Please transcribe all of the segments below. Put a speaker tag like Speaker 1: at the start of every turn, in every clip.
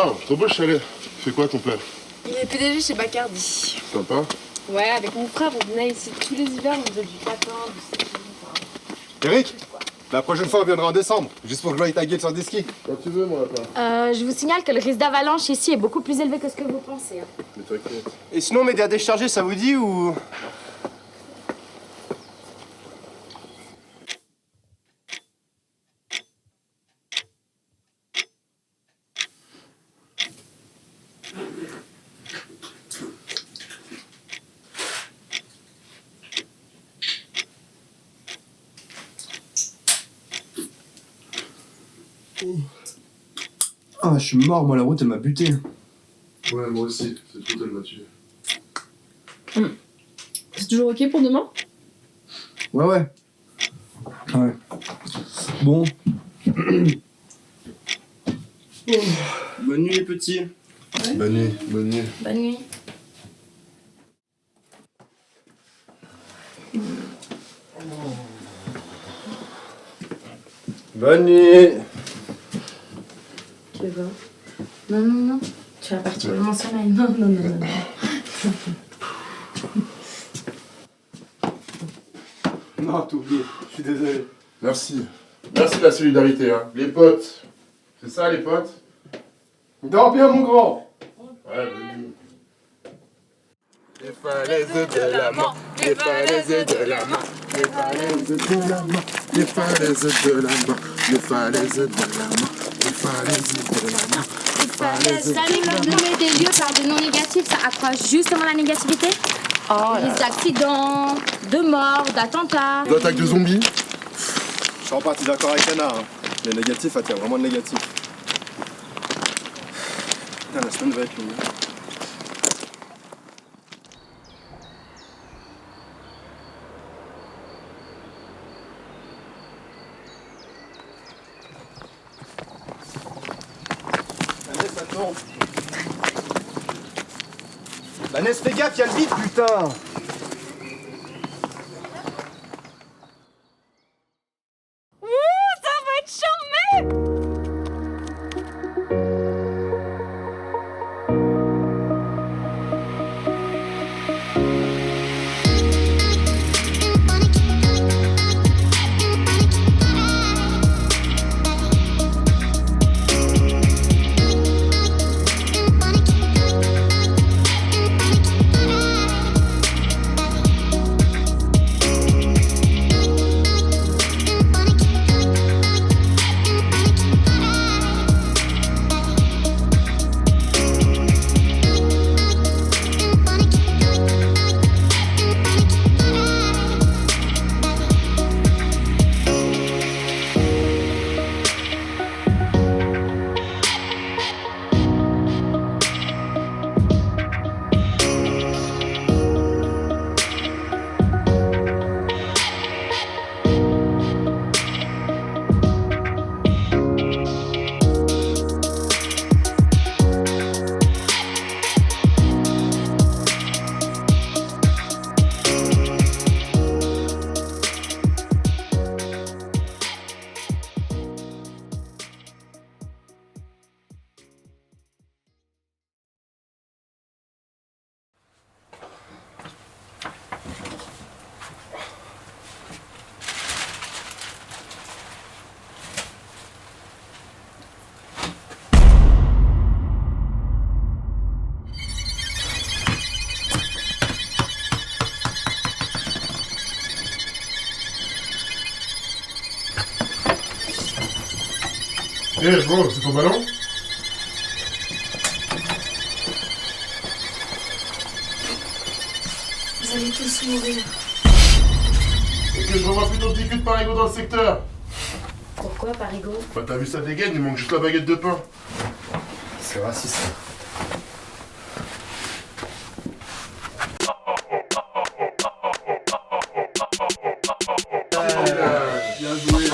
Speaker 1: Waouh, trop beau le chalet. Tu fais quoi ton père?
Speaker 2: Il est PDG chez Bacardi.
Speaker 1: Sympa.
Speaker 2: Ouais, avec mon frère, on venait ici tous les hivers, on faisait du patin, du ski.
Speaker 3: Eric, la prochaine fois on viendra en décembre, juste pour que je voie ta guide sur des skis.
Speaker 1: Quand tu veux, mon lapin.
Speaker 4: Je vous signale que le risque d'avalanche ici est beaucoup plus élevé que ce que vous pensez.
Speaker 1: Mais t'inquiète.
Speaker 3: Et sinon, médias déchargés, ça vous dit ou...
Speaker 5: Ah, je suis mort, moi la route elle m'a buté.
Speaker 1: Ouais, moi aussi. C'est tout, elle m'a tué.
Speaker 2: C'est toujours ok pour demain?
Speaker 5: Ouais. Bon.
Speaker 3: Bonne nuit les petits.
Speaker 2: Ouais.
Speaker 1: Bonne nuit, bonne nuit.
Speaker 4: Bonne nuit.
Speaker 3: Bonne nuit.
Speaker 4: Tu veux voir? Non. Tu vas partir le sommeil. Non.
Speaker 3: Non, t'as oublié, je suis désolé.
Speaker 1: Merci. Merci de la solidarité, hein. Les potes. C'est ça, les potes?
Speaker 3: Dors bien, mon grand.
Speaker 1: Ouais, bonne nuit. Les falaises de la mort, les falaises de la mort, les falaises de la mort, les falaises de la mort, les falaises de la mort, les falaises de la mort, les falaises de la mort.
Speaker 4: Savez que nommer des lieux par des noms négatifs, ça accroît justement la négativité? Risque d'accidents, de morts, d'attentats.
Speaker 1: D'attaque de zombies?
Speaker 3: Je suis en partie d'accord avec Anna. Hein. Les négatifs attirent vraiment le négatif. Putain, la semaine va être longue. Vanessa, attends. Vanessa, fais gaffe, y'a le vide, putain.
Speaker 1: Eh, bro, c'est ton ballon?
Speaker 4: Vous allez tous mourir.
Speaker 1: Et que je revois plus ton petit cul de parigo dans le secteur.
Speaker 4: Pourquoi, Parigo?
Speaker 1: Bah t'as vu ça dégaine, il manque juste la baguette de pain.
Speaker 3: C'est raciste.
Speaker 1: Bien joué.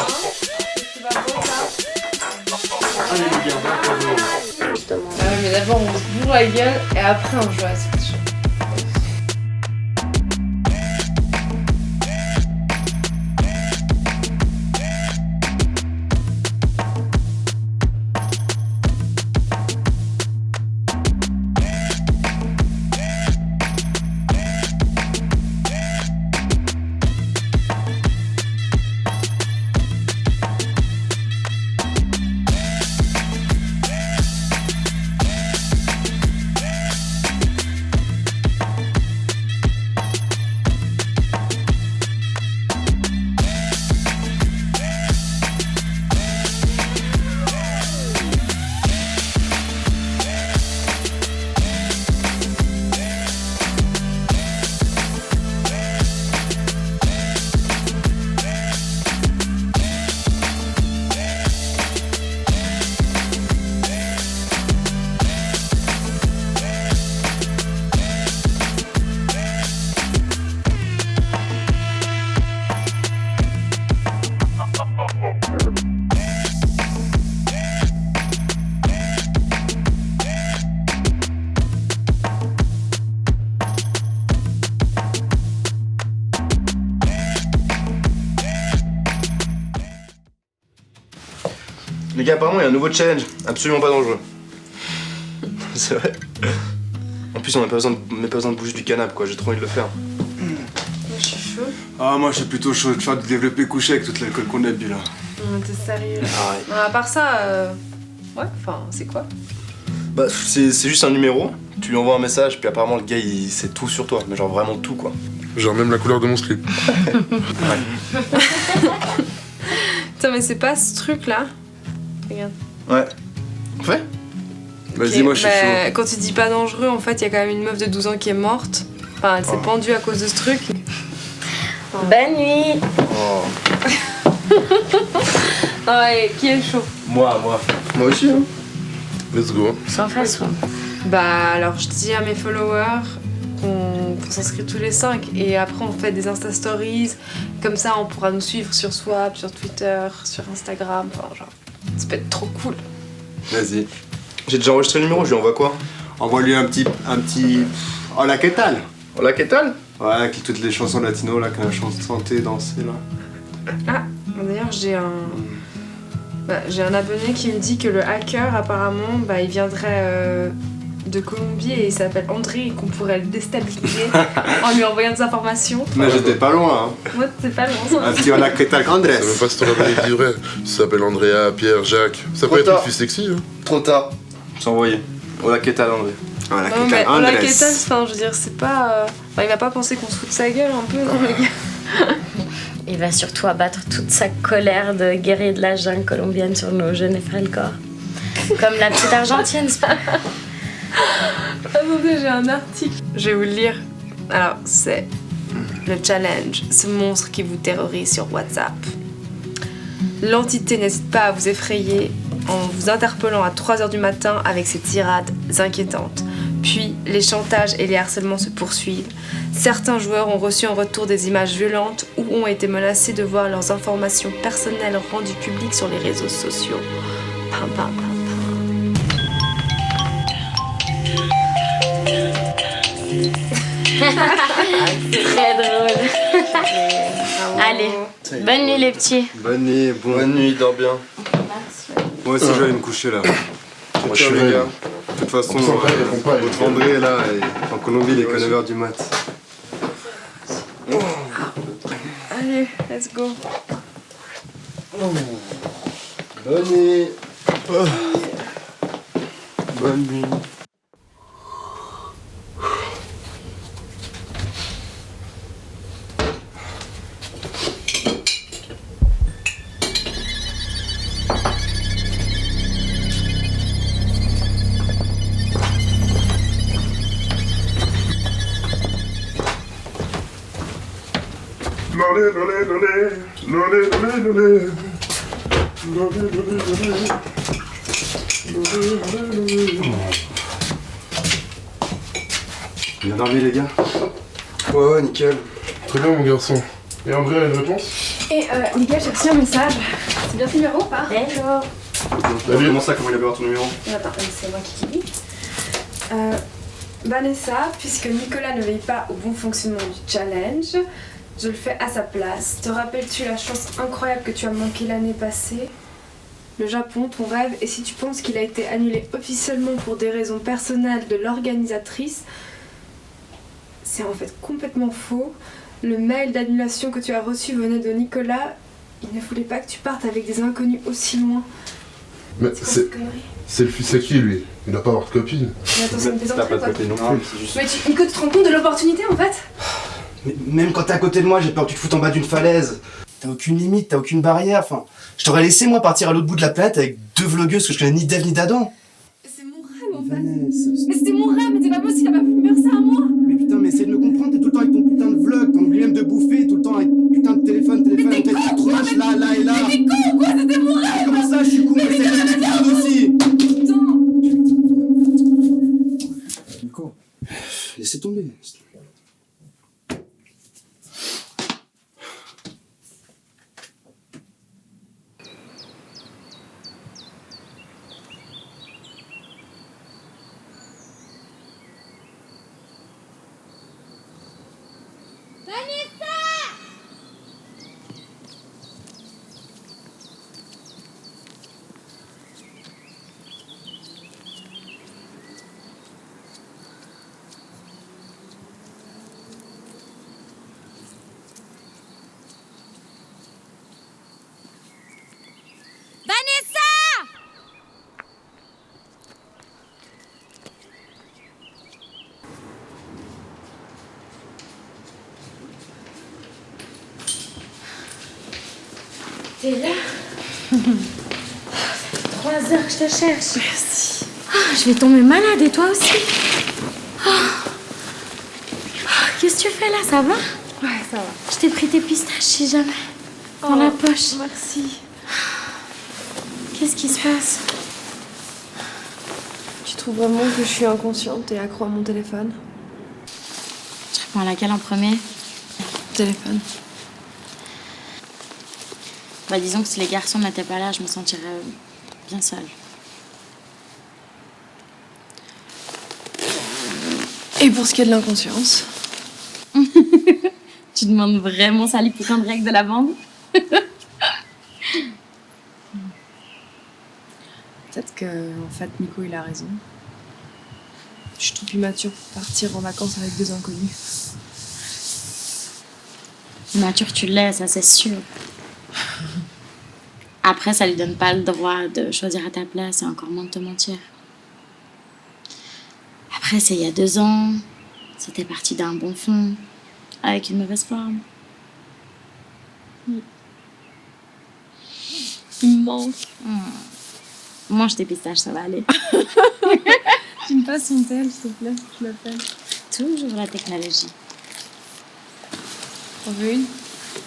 Speaker 1: Allez les gars, bon cadeau.
Speaker 4: Justement.
Speaker 2: Ah ouais, mais d'abord on se bourre la gueule et après on joue à cette chose.
Speaker 6: Les gars, apparemment, il y a un nouveau challenge, absolument pas dangereux. C'est vrai. En plus, on n'a pas besoin de bouger du canapé, quoi. J'ai trop envie de le faire.
Speaker 2: Moi, je suis chaud.
Speaker 3: Ah, moi, je suis plutôt chaud de faire du développé couché avec toute l'alcool qu'on a bu là.
Speaker 2: T'es sérieux là.
Speaker 6: Ah ouais.
Speaker 2: Non, à part ça, ouais, enfin, c'est quoi?
Speaker 6: Bah, c'est juste un numéro. Tu lui envoies un message, puis apparemment, le gars, il sait tout sur toi. Mais genre vraiment tout, quoi.
Speaker 1: Genre même la couleur de mon slip.
Speaker 2: Putain, mais c'est pas ce truc là. Regarde.
Speaker 6: Ouais. On fait?
Speaker 3: Vas-y,
Speaker 2: Ok,
Speaker 3: moi, je suis
Speaker 2: bah,
Speaker 3: chaud.
Speaker 2: quand tu dis pas dangereux, en fait, il y a quand même une meuf de 12 ans qui est morte. Enfin, elle s'est pendue à cause de ce truc.
Speaker 4: Bonne nuit.
Speaker 6: Oh.
Speaker 2: Ouais, qui est chaud?
Speaker 6: Moi aussi, hein.
Speaker 1: Let's go.
Speaker 4: Sans façon.
Speaker 2: Bah, alors, je dis à mes followers qu'on s'inscrit tous les 5 et après, on fait des Insta Stories. Comme ça, on pourra nous suivre sur Swap, sur Twitter, sur Instagram. Enfin, genre, ça peut être trop cool.
Speaker 3: Vas-y.
Speaker 6: J'ai déjà enregistré le numéro, je lui envoie quoi?
Speaker 3: Envoie-lui un petit. Hola, ¿qué tal?
Speaker 6: Hola, ¿qué tal?
Speaker 3: Ouais, avec toutes les chansons latino là, qu'on a chanté, dansé là.
Speaker 2: Ah, d'ailleurs, j'ai un abonné qui me dit que le hacker, apparemment, bah, il viendrait de Colombie et il s'appelle André et qu'on pourrait le déstabiliser en lui envoyant des informations.
Speaker 3: Mais j'étais pas loin, hein.
Speaker 2: Moi, c'est pas loin,
Speaker 3: Un petit hola, ¿qué tal, Andrés?
Speaker 1: Je sais même pas si ton abonné dit vrai. Ça s'appelle Andrea, Pierre, Jacques. Ça peut être
Speaker 6: Trop
Speaker 1: une
Speaker 6: tard.
Speaker 1: fille sexy, hein.
Speaker 6: Trop tard. C'est envoyé. Hola, ¿qué tal, André?
Speaker 3: Hola,
Speaker 2: Non,
Speaker 3: ¿qué
Speaker 2: mais
Speaker 3: tal,
Speaker 2: Ola
Speaker 3: Andrés?
Speaker 2: Ketal, enfin, je veux dire, c'est pas. Enfin, il va pas penser qu'on se fout de sa gueule un peu, non, les gars?
Speaker 4: Il va surtout abattre toute sa colère de guerrier de la jungle colombienne sur nos jeunes et frêles corps. Comme la petite argentine, c'est pas.
Speaker 2: Attendez, j'ai un article. Je vais vous le lire. Alors, c'est le challenge, ce monstre qui vous terrorise sur WhatsApp. L'entité n'hésite pas à vous effrayer en vous interpellant à 3h du matin avec ses tirades inquiétantes. Puis, les chantages et les harcèlements se poursuivent. Certains joueurs ont reçu en retour des images violentes ou ont été menacés de voir leurs informations personnelles rendues publiques sur les réseaux sociaux. Pam, pam, pam, pam.
Speaker 4: Très drôle. Allez, bonne nuit les petits.
Speaker 3: Bonne nuit, bon.
Speaker 6: Bonne nuit, dors bien.
Speaker 3: Moi aussi, je vais aller me coucher là.
Speaker 6: Moi, je suis les gars.
Speaker 3: De toute façon,
Speaker 1: On s'en va, ils font pas,
Speaker 3: votre André là, en Colombie, il est que 9h du mat.
Speaker 2: Allez, let's go.
Speaker 3: Bonne nuit. Bonne nuit.
Speaker 1: Lolé, lolé, lolé. Lolé, lolé, lolé. Lolé, lolé, lolé. Lolé, lolé, lolé.
Speaker 3: Bien dormi les gars.
Speaker 6: Ouais, nickel.
Speaker 1: Très bien, mon garçon. Et André a une réponse?
Speaker 2: Et les gars, j'ai reçu un message. C'est bien ce numéro ou pas?
Speaker 4: Hello.
Speaker 3: Comment ça, comment il a pu avoir ton numéro?
Speaker 2: Attends, c'est moi qui lis. Vanessa, puisque Nicolas ne veille pas au bon fonctionnement du challenge, je le fais à sa place. Te rappelles-tu la chance incroyable que tu as manquée l'année passée? Le Japon, ton rêve, et si tu penses qu'il a été annulé officiellement pour des raisons personnelles de l'organisatrice, c'est en fait complètement faux. Le mail d'annulation que tu as reçu venait de Nicolas. Il ne voulait pas que tu partes avec des inconnus aussi loin.
Speaker 1: Mais
Speaker 2: C'est quoi
Speaker 1: c'est
Speaker 2: cette connerie?
Speaker 1: c'est le fils à qui, lui? Il doit pas avoir de copine.
Speaker 2: Mais attends, ça me
Speaker 3: T'as
Speaker 2: plaisanterie,
Speaker 3: pas de
Speaker 2: quoi.
Speaker 3: copine non
Speaker 6: Non,
Speaker 3: plus.
Speaker 6: c'est juste.
Speaker 2: Mais Nico, tu te rends compte de l'opportunité en fait?
Speaker 7: Mais même quand t'es à côté de moi, j'ai peur que tu te foutes en bas d'une falaise. T'as aucune limite, t'as aucune barrière. Enfin, je t'aurais laissé moi partir à l'autre bout de la planète avec deux vlogueuses que je connais ni d'Ève ni d'Adam.
Speaker 2: C'est mon rêve en fait.
Speaker 7: Vanessa,
Speaker 2: Mais c'était mon rêve, mais c'est pas possible, il a pas pu me faire ça à moi.
Speaker 7: mais putain, mais essaye de me comprendre, t'es tout le temps avec ton putain de vlog, t'en oublies même de bouffer, tout le temps avec putain de téléphone,
Speaker 2: t'es
Speaker 7: avec
Speaker 2: con,
Speaker 7: tes tournages là et là.
Speaker 2: Mais t'es con ou quoi? C'était mon rêve.
Speaker 7: Comment ça, je suis con, mais c'est la mienne aussi.
Speaker 2: Putain.
Speaker 7: Nico, laissez tomber.
Speaker 4: T'es là 3 heures que je te cherche.
Speaker 2: Merci.
Speaker 4: Je vais tomber malade et toi aussi. Qu'est-ce que tu fais là, ça va?
Speaker 2: Ouais, ça va.
Speaker 4: Je t'ai pris tes pistaches si jamais. Dans la poche.
Speaker 2: Merci.
Speaker 4: Qu'est-ce qui se passe?
Speaker 2: Tu trouves vraiment que je suis inconsciente et accro à mon téléphone?
Speaker 4: Tu réponds à laquelle en premier?
Speaker 2: Téléphone.
Speaker 4: Bah disons que si les garçons n'étaient pas là, je me sentirais bien seule.
Speaker 2: Et pour ce qui est de l'inconscience?
Speaker 4: Tu demandes vraiment ça l'hypochondriaque de la bande?
Speaker 2: Peut-être que, en fait, Nico, il a raison. Je suis trop immature pour partir en vacances avec 2 inconnus.
Speaker 4: Nature, tu l'es, ça c'est sûr. Après, ça lui donne pas le droit de choisir à ta place et encore moins de te mentir. Après, c'est il y a 2 ans. C'était parti d'un bon fond, avec une mauvaise forme.
Speaker 2: Il me manque.
Speaker 4: Mange tes pistaches, ça va aller.
Speaker 2: Tu me passes une telle, s'il te plaît? Je l'appelle.
Speaker 4: Toujours la technologie.
Speaker 2: T'en veux une?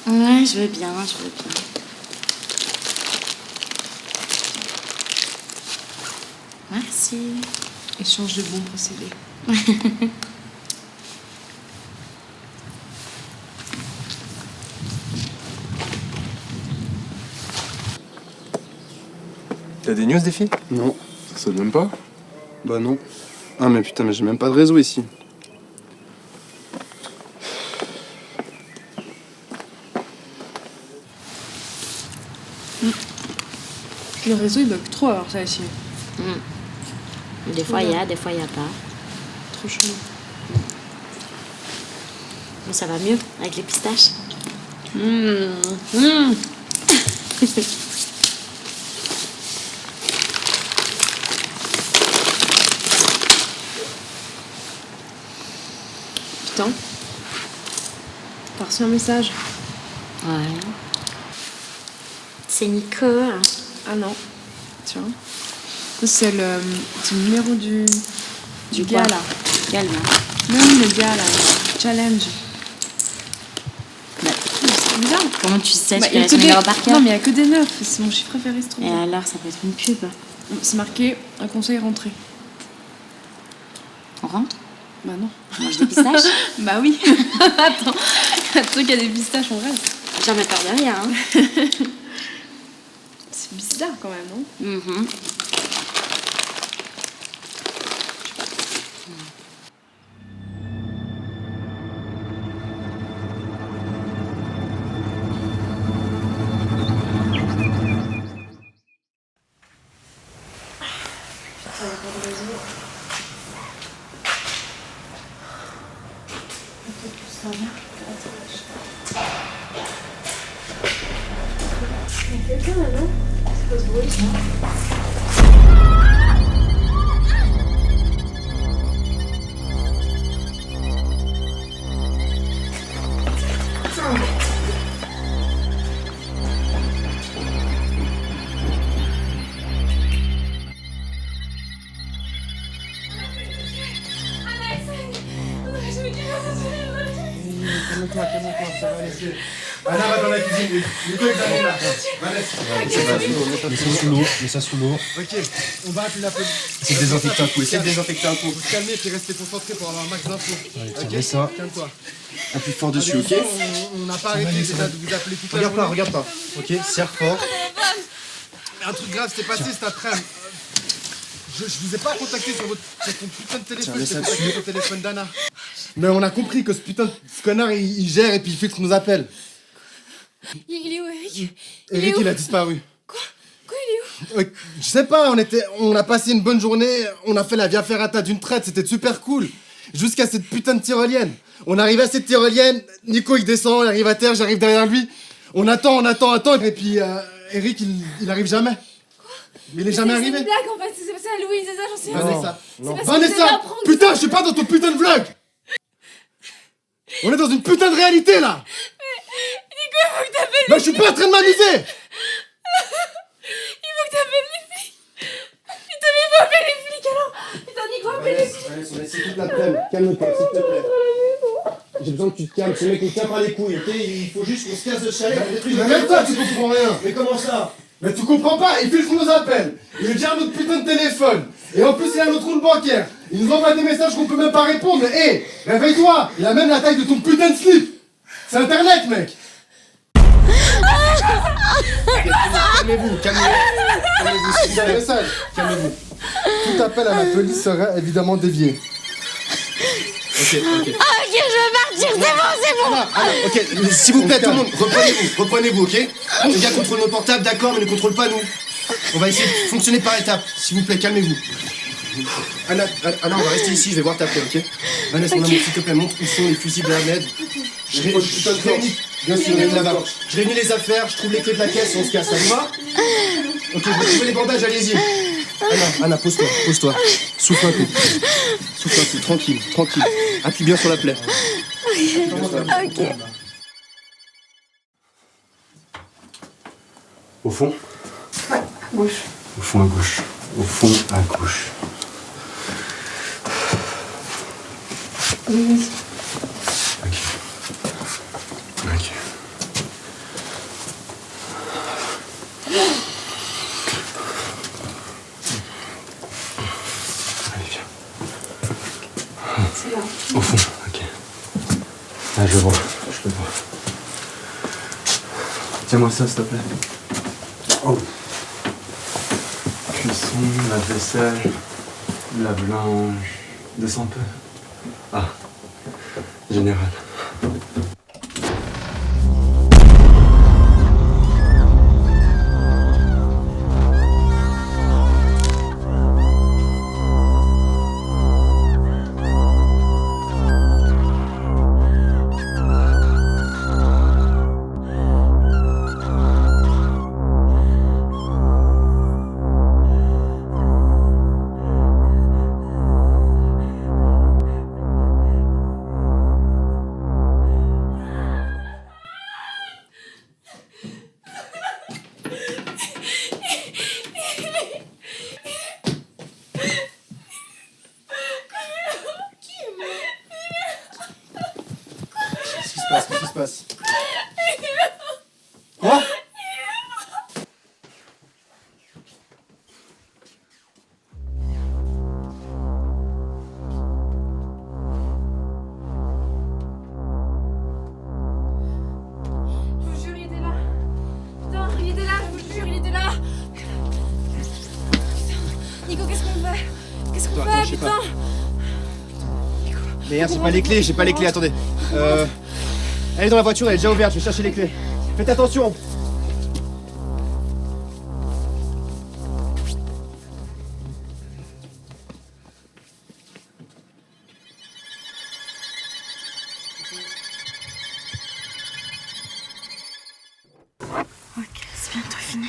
Speaker 4: Ouais, je veux bien, je veux bien. Merci.
Speaker 2: Échange de bons procédés.
Speaker 6: T'as des news des filles?
Speaker 3: Non.
Speaker 1: Ça sonne même pas?
Speaker 3: Bah non. Ah mais putain, mais j'ai même pas de réseau ici.
Speaker 2: Le réseau, il bug trop alors ça ici.
Speaker 4: Des fois, il y a, des fois, il n'y a pas.
Speaker 2: Trop chaud.
Speaker 4: Mais ça va mieux avec les pistaches.
Speaker 2: Putain. T'as reçu un message?
Speaker 4: Ouais. C'est Nico. Hein.
Speaker 2: Ah non. Tiens. C'est le numéro du gars
Speaker 4: quoi?
Speaker 2: là.
Speaker 4: Quel là?
Speaker 2: Non, le gars là. Challenge.
Speaker 4: Bah,
Speaker 2: C'est bizarre.
Speaker 4: comment tu sais?
Speaker 2: Bah,
Speaker 4: Tu connais son numéro par cœur?
Speaker 2: Non, mais il n'y a que des 9. C'est mon chiffre préféré, c'est trop
Speaker 4: Et
Speaker 2: bien.
Speaker 4: alors, ça peut être une pub.
Speaker 2: C'est marqué un conseil rentré.
Speaker 4: On rentre?
Speaker 2: Bah non.
Speaker 4: On mange des pistaches?
Speaker 2: Bah oui. Attends. Attends qu'il y a des pistaches, on reste.
Speaker 4: Jamais peur de rien. Hein.
Speaker 2: C'est bizarre quand même, non?
Speaker 3: Anna va dans la cuisine. Nico examine là. Vanessa. Mets ça sous l'eau. Ok, on va appeler la police. Essaye de désinfecter un coup. Essaye de désinfecter un coup. Faut se calmer et rester concentré pour avoir un max d'infos. Ok, ça. Calme-toi.
Speaker 7: Appuie fort dessus, ok?
Speaker 3: On n'a pas arrêté déjà de vous appeler toute la journée.
Speaker 7: Regarde pas. Ok, serre fort.
Speaker 3: Mais un truc grave s'est passé cet après-midi. Je vous ai pas contacté sur ton putain de téléphone,
Speaker 7: Tiens,
Speaker 3: j'ai
Speaker 7: laisse
Speaker 3: contacté sur le téléphone d'Anna. Mais on a compris que ce putain de connard il gère et puis il filtre nos appels.
Speaker 4: Il est où, Eric?
Speaker 3: Eric il a disparu.
Speaker 4: Quoi il est où?
Speaker 3: Je sais pas, on a passé une bonne journée, on a fait la Via Ferrata d'une traite, c'était super cool. Jusqu'à cette putain de tyrolienne. On arrive à cette tyrolienne, Nico il descend, il arrive à terre, j'arrive derrière lui. On attend, et puis Eric il arrive jamais. Mais il est jamais arrivé.
Speaker 4: C'est une blague en fait, c'est passé à Louise et ça, j'en sais rien.
Speaker 3: Vanessa,
Speaker 4: C'est parce que vous allez
Speaker 3: Vanessa,
Speaker 4: apprendre
Speaker 3: putain,
Speaker 4: ça.
Speaker 3: je suis pas dans ton putain de vlog. On est dans une putain de réalité là.
Speaker 4: Nico, il faut que t'appelles.
Speaker 3: Bah je suis pas en train de m'amuser.
Speaker 7: c'est toute l'après-midi. Calme-toi, s'il te plaît. J'ai besoin que tu te calmes. Ce mec me tient par les couilles, ok? Il faut juste qu'on se casse de chalet.
Speaker 3: Mais même toi, tu comprends rien.
Speaker 7: Mais comment ça?
Speaker 3: Mais tu comprends pas, il filtre nos appels. Il gère notre putain de téléphone. Et en plus, il a notre compte bancaire. Il nous envoie des messages qu'on peut même pas répondre. Mais hé, réveille-toi. Il a même la taille de ton putain de slip. C'est Internet, mec.
Speaker 7: Calmez-vous, calmez-vous, s'il vous
Speaker 3: C'est un
Speaker 7: plaît.
Speaker 3: message. Calmez-vous. Tout appel à la police sera évidemment dévié.
Speaker 7: Ok.
Speaker 4: Ok, je veux partir, c'est bon.
Speaker 7: Ok, s'il vous plaît, tout le monde, reprenez-vous, ok? Les gars contrôlent nos portables, d'accord, mais ne contrôlent pas nous. On va essayer de fonctionner par étapes. S'il vous plaît, calmez-vous. Anna, on va rester ici, je vais voir t'appeler, ok? Vanessa, mon amour, s'il te plaît, montre où sont les fusibles à Ahmed. Je réunis, bien sûr, je réunis les affaires, je trouve les clés de la caisse et on se casse, ça vous va? Ok, vous trouvez les bandages, allez-y. Anna, pose-toi. Souffle un coup, tranquille. Appuie bien sur la plaie.
Speaker 4: Ok.
Speaker 7: Au fond?
Speaker 2: Gauche.
Speaker 7: Au fond à gauche. Au fond à gauche.
Speaker 2: Oui.
Speaker 7: Ok. Allez, viens.
Speaker 2: C'est là.
Speaker 7: Au fond, ok. Ah, je le vois. Tiens-moi ça, s'il te plaît. Oh. Cuisson, la vaisselle, lave-linge. Descends un peu. Ah. Général. Qu'est-ce qui se passe? Quoi?
Speaker 2: Je vous jure, il était là. Putain, il était là, je vous jure, il était là. Putain. Nico, qu'est-ce qu'on fait? Qu'est-ce qu'on
Speaker 7: Attends, je
Speaker 2: fait,
Speaker 7: sais
Speaker 2: putain?
Speaker 7: D'ailleurs, j'ai pas les clés, attendez. Elle est dans la voiture, elle est déjà ouverte, je vais chercher les clés. Faites attention.
Speaker 4: Ok, c'est bientôt fini.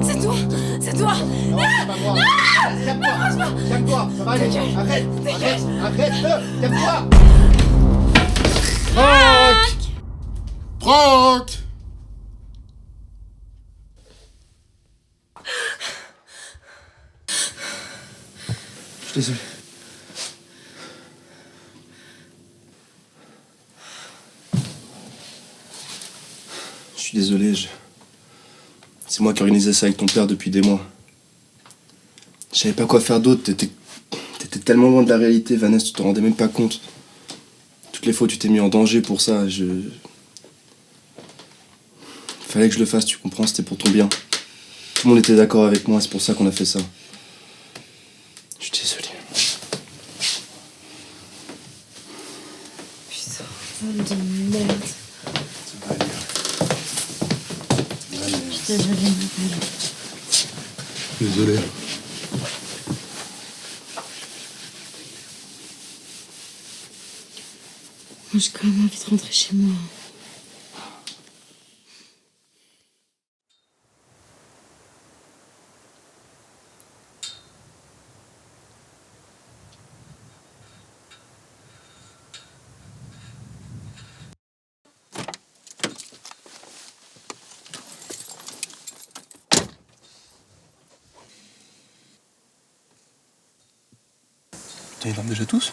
Speaker 2: C'est toi! C'est toi!
Speaker 7: Calme-toi, ça va aller. Arrête, calme-toi.
Speaker 3: Franck.
Speaker 7: Je suis désolé. Je suis désolé, c'est moi qui organisais ça avec ton père depuis des mois. Je savais pas quoi faire d'autre, t'étais tellement loin de la réalité, Vanessa, tu te rendais même pas compte. Toutes les fois où tu t'es mis en danger pour ça, Fallait que je le fasse, tu comprends, c'était pour ton bien. Tout le monde était d'accord avec moi, c'est pour ça qu'on a fait ça.
Speaker 4: téléphone de merde.
Speaker 3: Ça va aller. Ça va aller.
Speaker 4: Je suis désolée.
Speaker 3: Désolé.
Speaker 4: Moi, j'ai quand même envie de rentrer chez moi.
Speaker 6: Putain, ils dorment déjà tous?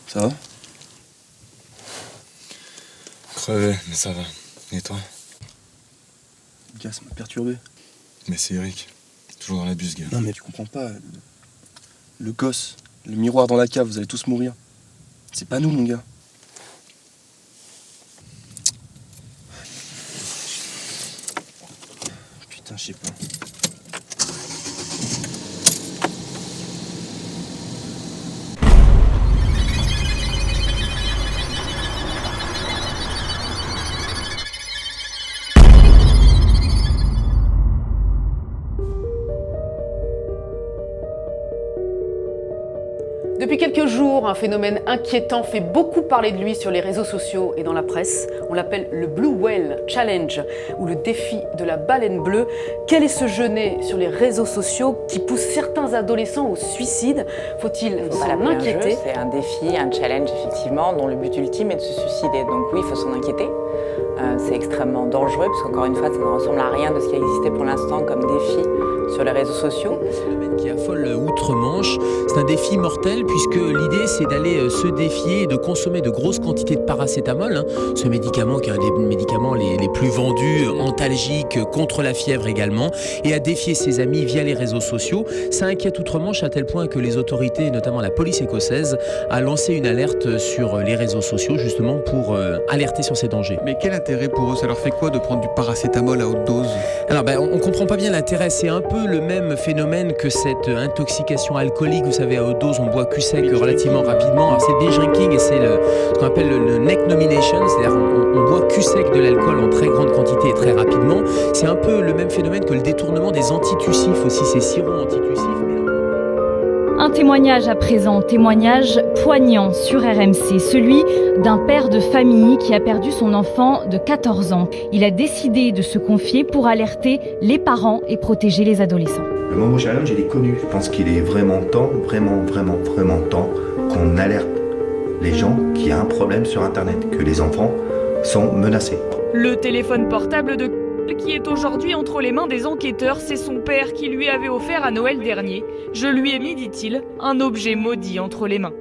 Speaker 6: Ça va?
Speaker 1: Crevé, mais ça va. Et toi?
Speaker 6: Gars, ça m'a perturbé.
Speaker 1: Mais c'est Eric. Toujours dans la buse, gars.
Speaker 6: Non mais tu comprends pas. Le gosse, le miroir dans la cave, vous allez tous mourir. C'est pas nous, mon gars. Putain, je sais pas.
Speaker 8: Depuis quelques jours, un phénomène inquiétant fait beaucoup parler de lui sur les réseaux sociaux et dans la presse. On l'appelle le Blue Whale Challenge, ou le défi de la baleine bleue. Quel est ce jeu né sur les réseaux sociaux qui pousse certains adolescents au suicide? Faut-il s'en inquiéter?
Speaker 9: C'est un défi, un challenge effectivement, dont le but ultime est de se suicider. Donc oui, il faut s'en inquiéter. C'est extrêmement dangereux, parce qu'encore une fois, ça ne ressemble à rien de ce qui a existé pour l'instant comme défi sur les réseaux sociaux.
Speaker 10: C'est le phénomène qui affole outre-Manche. C'est un défi mortel puisque l'idée c'est d'aller se défier et de consommer de grosses quantités de paracétamol, ce médicament qui est un des médicaments les plus vendus, antalgique, contre la fièvre également, et à défier ses amis via les réseaux sociaux. Ça inquiète outre-Manche à tel point que les autorités, notamment la police écossaise, a lancé une alerte sur les réseaux sociaux justement pour alerter sur ces dangers.
Speaker 5: Mais quel intérêt pour eux? Ça leur fait quoi de prendre du paracétamol à haute dose?
Speaker 10: Alors on comprend pas bien l'intérêt, c'est un peu le même phénomène que cette intoxication alcoolique, vous savez, à haute dose, on boit cul sec relativement rapidement. Alors c'est le binge drinking et c'est ce qu'on appelle le neck nomination, c'est-à-dire on boit cul sec de l'alcool en très grande quantité et très rapidement. C'est un peu le même phénomène que le détournement des antitussifs aussi, ces sirops antitussifs.
Speaker 11: Un témoignage à présent, témoignage poignant sur RMC, celui d'un père de famille qui a perdu son enfant de 14 ans. Il a décidé de se confier pour alerter les parents et protéger les adolescents.
Speaker 12: Le Momo Challenge, il est connu. Je pense qu'il est vraiment temps, vraiment temps qu'on alerte les gens qu'il y a un problème sur Internet, que les enfants sont menacés.
Speaker 13: Le téléphone portable de qui est aujourd'hui entre les mains des enquêteurs, c'est son père qui lui avait offert à Noël dernier. Je lui ai mis, dit-il, un objet maudit entre les mains.